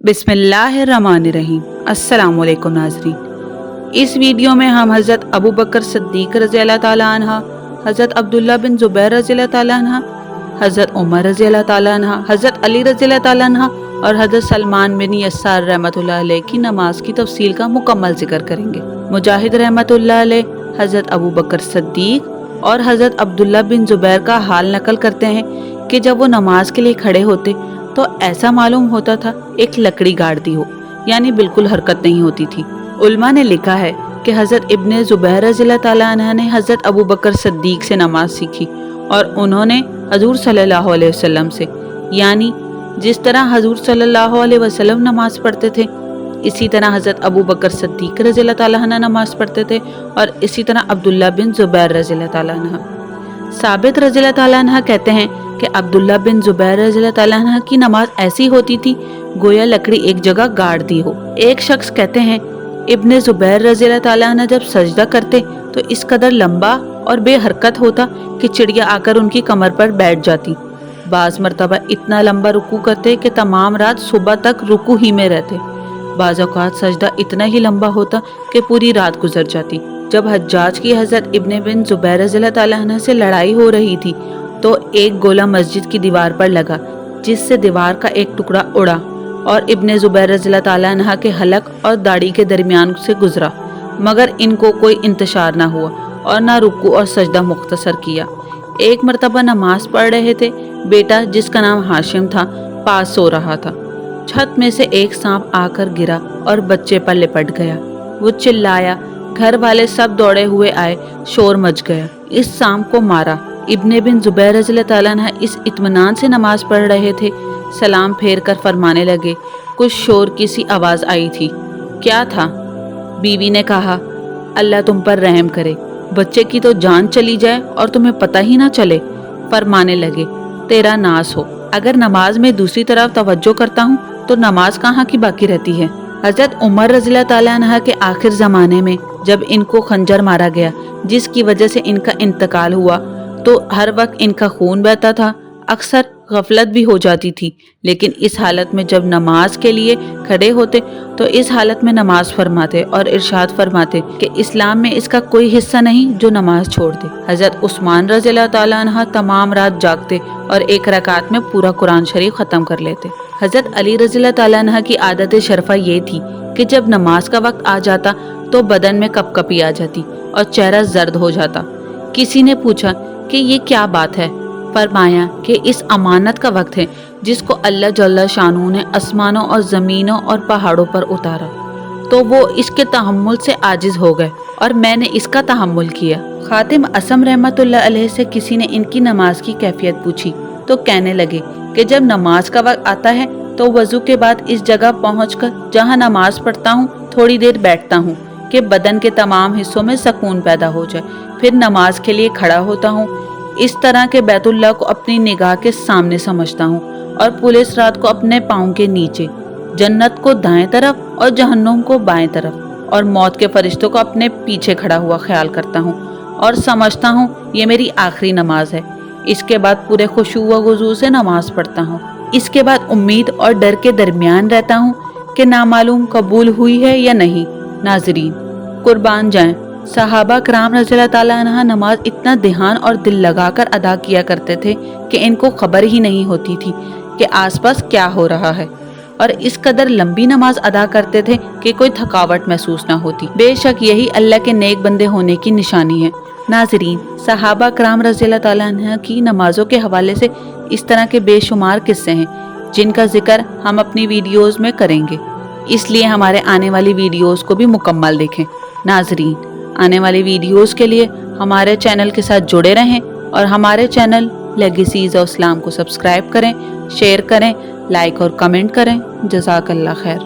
बिस्मिल्लाहिर्रहमानिर्रहीम। अस्सलाम वालेकुम नाज़रीन। इस वीडियो में हम हज़रत अबू बकर सिद्दीक़ रज़ी अल्लाह ताला अन्हा, हज़रत अब्दुल्ला बिन ज़ुबैर रज़ी अल्लाह ताला अन्हा, हज़रत उमर रज़ी अल्लाह ताला अन्हा, हज़रत अली रज़ी अल्लाह ताला अन्हा और हज़रत सलमान बिन यस्सार रहमतुल्लाह अलैह की नमाज की तफसील का मुकम्मल जिक्र करेंगे। मुजाहिद रहमतुल्लाह अलैह हज़रत अबू बकर सिद्दीक़ और हज़रत अब्दुल्ला बिन ज़ुबैर का हाल नकल करते हैं कि जब वो नमाज के लिए खड़े होते तो ऐसा मालूम होता था एक लकड़ी गाड़ दी हो, यानी बिल्कुल हरकत नहीं होती थी। उल्मा ने लिखा है कि हज़रत इब्ने ज़ुबैर रज़ियल्लाहु ताला अन्हा ने हज़रत अबू बकर सिद्दीक़ से नमाज सीखी और उन्होंने हजूर सल्लल्लाहु अलैहि वसल्लम से, यानी जिस तरह हजूर सल्लल्लाहु अलैहि वसल्लम नमाज पढ़ते थे इसी तरह हज़रत अबू बकर सिद्दीक़ रज़ियल्लाहु ताला अन्हा नमाज पढ़ते थे और इसी तरह अब्दुल्ला बिन ज़ुबैर रज़ियल्लाहु ताला अन्हा। साबित रज़ियल्लाहु ताला अन्हा कहते हैं कि अब्दुल्ला बिन ज़ुबैर रज़ियल्लाहु ताला अन्हा की नमाज ऐसी होती थी गोया लकड़ी एक जगह गाड़ दी हो। एक शख्स कहते हैं इब्ने ज़ुबैर रज़ियल्लाहु ताला अन्हा जब सजदा करते तो इस कदर लंबा और बेहरकत होता कि चिड़िया आकर उनकी कमर पर बैठ जाती। बाज़ मरतबा इतना लंबा रुकू करते कि तमाम रात सुबह तक रुकू ही में रहते। बाज़ औक़ात सजदा इतना ही लंबा होता कि पूरी रात गुजर जाती। जब हज्जाज की हज़रत इब्ने बिन ज़ुबैर रज़ियल्लाहु ताला अन्हा से लड़ाई हो रही थी तो एक गोला मस्जिद की दीवार पर लगा जिससे दीवार का एक टुकड़ा उड़ा और इब्ने ज़ुबैर रज़ियल्लाहु ताला अन्हा के हलक और दाढ़ी के दरमियान से गुजरा, मगर इनको कोई इंतशार ना हुआ और ना रुकू और सजदा मुख्तसर किया। एक मरतबा नमाज पढ़ रहे थे, बेटा जिसका नाम हाशिम था पास सो रहा था। छत में से एक सांप आकर गिरा और बच्चे पर लिपट गया। वो चिल्लाया, घर वाले सब दौड़े हुए आए, शोर मच गया। इस सांप को मारा। इब्ने बिन ज़ुबैर रज़ियल्लाहु ताला अन्हा इस इत्मीनान से नमाज पढ़ रहे थे, सलाम फेर कर फरमाने लगे, कुछ शोर की सी आवाज़ आई थी। क्या था? बीवी ने कहा, अल्लाह तुम पर रहम करे, बच्चे की तो जान चली जाए और तुम्हें पता ही ना चले। फरमाने लगे, तेरा नास हो, अगर नमाज में दूसरी तरफ तवज्जो करता हूँ तो नमाज कहाँ की बाकी रहती है। हज़रत उमर रज़ियल्लाहु ताला अन्हा के आखिर ज़माने में जब इनको खंजर मारा गया जिसकी वजह से इनका इंतकाल हुआ तो हर वक्त इनका खून बहता था, अक्सर गफलत भी हो जाती थी, लेकिन इस हालत में जब नमाज के लिए खड़े होते तो इस हालत में नमाज फरमाते और इरशाद फरमाते कि इस्लाम में इसका कोई हिस्सा नहीं जो नमाज छोड़ दे। हज़रत उस्मान रज़ियल्लाहु ताला अन्हा तमाम रात जागते और एक रकात में पूरा कुरान शरीफ ख़त्म कर लेते। हज़रत अली रज़ियल्लाहु ताला अन्हा की आदत शरफ़ा ये थी कि जब नमाज का वक्त आ जाता तो बदन में कपकपी आ जाती और चेहरा जर्द हो जाता। किसी ने पूछा कि ये क्या बात है? फरमाया कि इस अमानत का वक्त है जिसको अल्लाह जल्ला शानू ने आसमानों और ज़मीनों और पहाड़ों पर उतारा, तो वो इसके तहम्मुल से आजिज़ हो गए और मैंने इसका तहम्मुल किया। खातिम असम रहमतुल्लाह अलैह से किसी ने इनकी नमाज की कैफियत पूछी तो कहने लगे कि जब नमाज का वक्त आता है तो वज़ू के बाद इस जगह पहुँचकर जहाँ नमाज पढ़ता हूँ थोड़ी देर बैठता हूँ कि बदन के तमाम हिस्सों में सुकून पैदा हो जाए, फिर नमाज के लिए खड़ा होता हूँ। इस तरह के बैतुल्लाह को अपनी निगाह के सामने समझता हूँ और पुलिस रात को अपने पाँव के नीचे, जन्नत को दाएं तरफ और जहन्नुम को बाएं तरफ और मौत के फरिश्तों को अपने पीछे खड़ा हुआ ख्याल करता हूँ और समझता हूँ ये मेरी आखिरी नमाज है। इसके बाद पूरे खुशू व गुज़ू से नमाज पढ़ता हूँ। इसके बाद उम्मीद और डर के दरमियान रहता हूँ कि नामालूम कबूल हुई है या नहीं। नाज़रीन, कुर्बान जाएं, सहाबा कराम रज़ियल्लाहु ताला अन्हा नमाज इतना ध्यान और दिल लगाकर अदा किया करते थे कि इनको खबर ही नहीं होती थी कि आसपास क्या हो रहा है और इस कदर लंबी नमाज अदा करते थे कि कोई थकावट महसूस ना होती। बेशक यही अल्लाह के नेक बंदे होने की निशानी है। नाज़रीन, सहाबा कराम रज़ियल्लाहु ताला अन्हा की नमाजों के हवाले से इस तरह के बेशुमार किस्से हैं जिनका जिक्र हम अपनी वीडियोज़ में करेंगे, इसलिए हमारे आने वाली वीडियोज़ को भी मुकम्मल देखें। नाज़रीन, आने वाली वीडियोस के लिए हमारे चैनल के साथ जुड़े रहें और हमारे चैनल लेगेसीज़ ऑफ इस्लाम को सब्सक्राइब करें, शेयर करें, लाइक और कमेंट करें। जज़ाकल्लाह खैर।